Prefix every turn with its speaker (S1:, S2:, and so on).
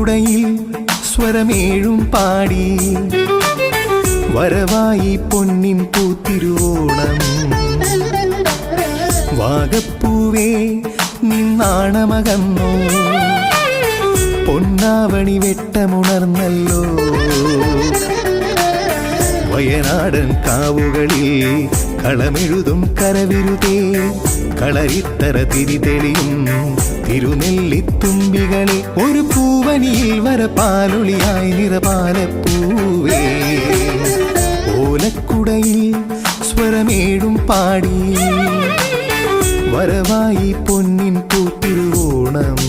S1: ഓലക്കുടയിൽ സ്വരമേഴും പാടി വരവായി പൊന്നിൻ പൂത്തിരുവോണം. വാഗപ്പൂവേ നിന്നാണമകന്നോ, പൊന്നാവണി വെട്ടമുണർന്നല്ലോ. വയനാടൻ കാവുകളിൽ കളമെഴുതും കരവിരുതേ, കളരിത്തറ തിരിതെളിയും തിരുനെല്ലിത്തുമ്പികളെ. ഒരു പൂവനിയിൽ വരപാലൊളിയായി നിറപാലപ്പൂവേ. ഓലക്കുടയിൽ സ്വരമേഴും പാടി വരവായി പൊന്നിൻ പൂത്തിരുവോണം.